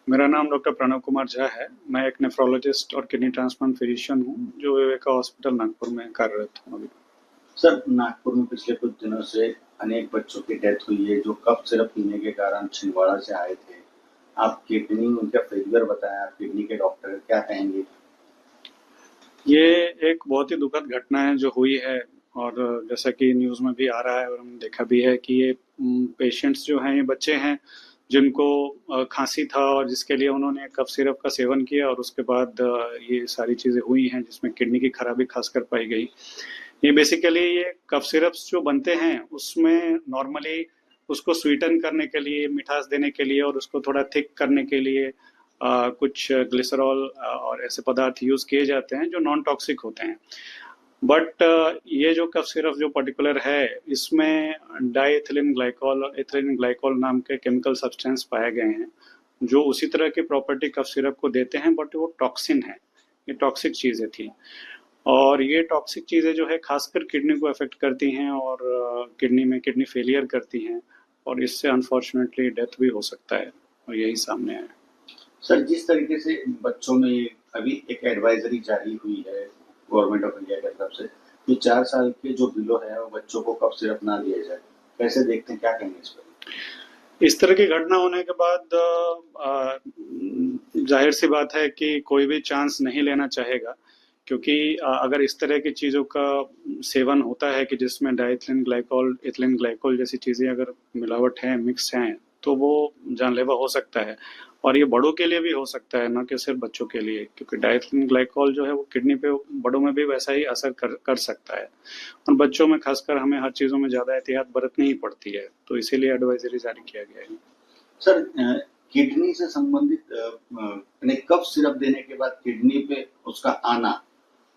मेरा नाम डॉक्टर प्रणव कुमार झा है। मैं एक नेफ्रोलॉजिस्ट और किडनी ट्रांसप्लांट फिजिशियन हूँ, जो विवेका हॉस्पिटल नागपुर में कार्यरत हूँ अभी। सर, नागपुर में पिछले कुछ दिनों से अनेक बच्चों की डेथ हुई है जो कफ सिरप पीने के कारण छिंदवाड़ा से आए थे। आप किडनी उनका फेलियर बताया, आप किडनी के डॉक्टर हैं, क्या कहेंगे? ये एक बहुत ही दुखद घटना है जो हुई है, और जैसा कि न्यूज़ में भी आ रहा है और हमने देखा भी है कि ये पेशेंट्स जो हैं, ये बच्चे हैं जिनको खांसी था और जिसके लिए उन्होंने कफ सिरप का सेवन किया, और उसके बाद ये सारी चीज़ें हुई हैं जिसमें किडनी की खराबी खासकर पाई गई। ये बेसिकली ये कफ सिरप्स जो बनते हैं उसमें नॉर्मली उसको स्वीटन करने के लिए, मिठास देने के लिए और उसको थोड़ा थिक करने के लिए कुछ ग्लिसरॉल और ऐसे पदार्थ यूज़ किए जाते हैं जो नॉन टॉक्सिक होते हैं। बट ये जो कफ सिरप जो पर्टिकुलर है, इसमें डाई एथिलीन ग्लाइकॉल और एथिलीन ग्लाइकॉल नाम के केमिकल सब्सटेंस पाए गए हैं जो उसी तरह की प्रॉपर्टी कफ सिरप को देते हैं, बट वो टॉक्सिन है। ये टॉक्सिक चीज़ें थी, और ये टॉक्सिक चीज़ें जो है खासकर किडनी को अफेक्ट करती हैं और किडनी में किडनी फेलियर करती हैं, और इससे अनफॉर्चुनेटली डेथ भी हो सकता है, और यही सामने आया है। सर, जिस तरीके से बच्चों में अभी एक एडवाइजरी जारी हुई है गवर्नमेंट ऑफ इंडिया की तरफ से कि 4 साल के जो बिलो है वो बच्चों को कफ सिरप ना दिया जाए, कैसे देखते हैं, क्या कहेंगे इस पर? इस तरह की घटना होने के बाद जाहिर सी बात है कि कोई भी चांस नहीं लेना चाहेगा, क्योंकि अगर इस तरह की चीज़ों का सेवन होता है कि जिसमें डाइथिलीन ग्लाइकॉल, एथिलीन ग्लाइकॉल जैसी चीज़ें अगर मिलावट हैं, मिक्स हैं, तो वो जानलेवा हो सकता है, और ये बड़ों के लिए भी हो सकता है, ना कि सिर्फ बच्चों के लिए, क्योंकि डाइथिलीन ग्लाइकॉल जो है वो किडनी पे बड़ों में भी वैसा ही असर कर सकता है, और बच्चों में खासकर हमें हर चीज़ों में ज़्यादा एहतियात बरतनी ही पड़ती है, तो इसीलिए एडवाइजरी जारी किया गया है। सर, किडनी से संबंधित कफ सिरप देने के बाद किडनी पे उसका आना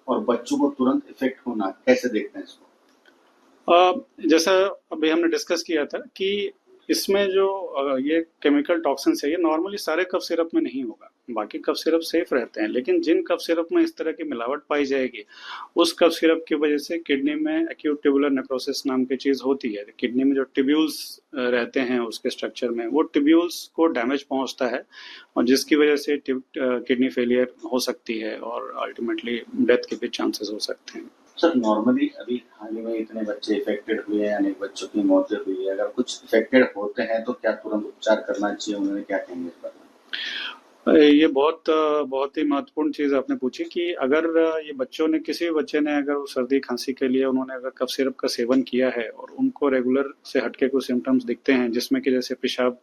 और बच्चों को तुरंत इफेक्ट होना, कैसे देखते हैं इसको? जैसा अभी हमने डिस्कस किया था कि इसमें जो ये केमिकल टॉक्सिन्स है, ये नॉर्मली सारे कफ सिरप में नहीं होगा। बाकी कफ सिरप सेफ रहते हैं, लेकिन जिन कफ सिरप में इस तरह की मिलावट पाई जाएगी, उस कफ सिरप की वजह से किडनी में एक्यूट ट्यूबुलर नेक्रोसिस नाम की चीज़ होती है। किडनी में जो ट्यूब्यूल्स रहते हैं उसके स्ट्रक्चर में, वो ट्यूब्यूल्स को डैमेज पहुंचता है, और जिसकी वजह से किडनी फेलियर हो सकती है और अल्टीमेटली डेथ के भी चांसेस हो सकते हैं। सर, नॉर्मली अभी हाल ही में इतने बच्चे इफेक्टेड हुए हैं, अनेक बच्चों की मौतें हुई है। अगर कुछ इफेक्टेड होते हैं तो क्या तुरंत उपचार करना चाहिए, उन्होंने क्या कहेंगे इस बारे में? ये बहुत ही महत्वपूर्ण चीज़ आपने पूछी कि अगर ये बच्चों ने, किसी भी बच्चे ने अगर सर्दी खांसी के लिए उन्होंने अगर कफ सिरप का सेवन किया है और उनको रेगुलर से हटके कुछ सिम्टम्स दिखते हैं, जिसमें कि जैसे पेशाब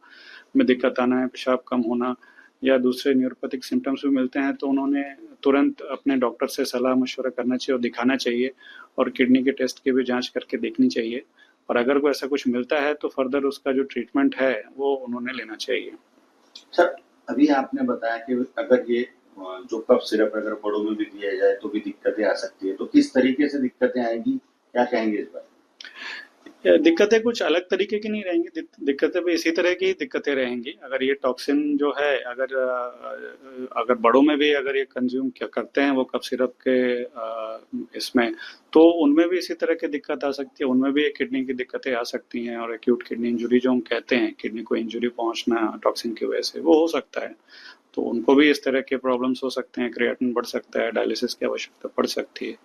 में दिक्कत आना है, पेशाब कम होना, या दूसरे न्यूरोपैथिक सिम्टम्स भी मिलते हैं, तो उन्होंने तुरंत अपने डॉक्टर से सलाह मशवरा करना चाहिए और दिखाना चाहिए, और किडनी के टेस्ट की भी जांच करके देखनी चाहिए, और अगर कोई ऐसा कुछ मिलता है तो फर्दर उसका जो ट्रीटमेंट है वो उन्होंने लेना चाहिए। सर, अभी आपने बताया कि अगर ये जो कफ सिरप अगर बड़ों में भी दिया जाए तो भी दिक्कतें आ सकती है, तो किस तरीके से दिक्कतें आएंगी, क्या कहेंगे इस बारे में? दिक्कतें कुछ अलग तरीके की नहीं रहेंगी, दिक्कतें भी इसी तरह की दिक्कतें रहेंगी। अगर ये टॉक्सिन जो है, अगर बड़ों में भी अगर ये कंज्यूम करते हैं वो कफ सिरप के इसमें, तो उनमें भी इसी तरह की दिक्कत आ सकती है, उनमें भी किडनी की दिक्कतें आ सकती हैं, और एक्यूट किडनी इंजरी जो हम कहते हैं, किडनी को इंजरी पहुंचना टॉक्सिन की वजह से, वो हो सकता है। तो उनको भी इस तरह के प्रॉब्लम्स हो सकते हैं, क्रिएटिनिन बढ़ सकता है, डायलिसिस की आवश्यकता पड़ सकती है।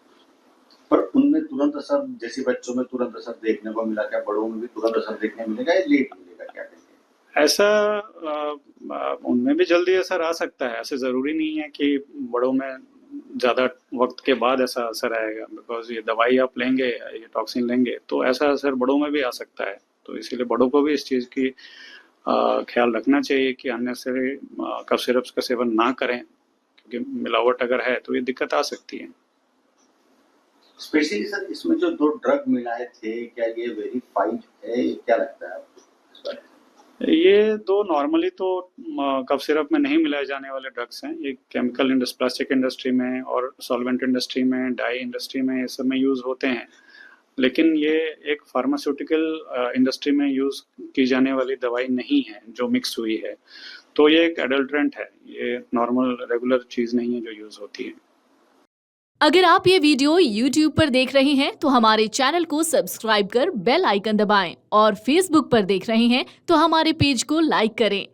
पर उनमें तुरंत असर, जैसे बच्चों में तुरंत असर देखने को मिला, क्या बड़ों में भी तुरंत असर देखने मिलेगा या लेट मिलेगा, क्या कहेंगे? ऐसा उनमें भी जल्दी असर आ सकता है, ऐसे ज़रूरी नहीं है कि बड़ों में ज़्यादा वक्त के बाद ऐसा असर आएगा, बिकॉज ये दवाई आप लेंगे, ये टॉक्सिन लेंगे, तो ऐसा असर बड़ों में भी आ सकता है। तो इसीलिए बड़ों को भी इस चीज़ की ख्याल रखना चाहिए कि अननेसेसरी कफ सिरप्स का सेवन ना करें, क्योंकि मिलावट अगर है तो ये दिक्कत आ सकती है। स्पेशली सर, इसमें जो 2 ड्रग मिलाए थे, क्या ये वेरीफाइड है, क्या लगता है आपको इस बारे में? ये दो नॉर्मली तो कफ सिरप में नहीं मिलाए जाने वाले ड्रग्स हैं। ये केमिकल इंडस्ट्री, प्लास्टिक इंडस्ट्री में और सॉल्वेंट इंडस्ट्री में, डाई इंडस्ट्री में, ये सब में यूज़ होते हैं, लेकिन ये एक फार्मास्यूटिकल इंडस्ट्री में यूज़ की जाने वाली दवाई नहीं है जो मिक्स हुई है। तो ये एक एडल्ट्रेंट है, ये नॉर्मल रेगुलर चीज़ नहीं है जो यूज़ होती है। अगर आप ये वीडियो YouTube पर देख रहे हैं तो हमारे चैनल को सब्सक्राइब कर बेल आइकन दबाएं, और Facebook पर देख रहे हैं तो हमारे पेज को लाइक करें।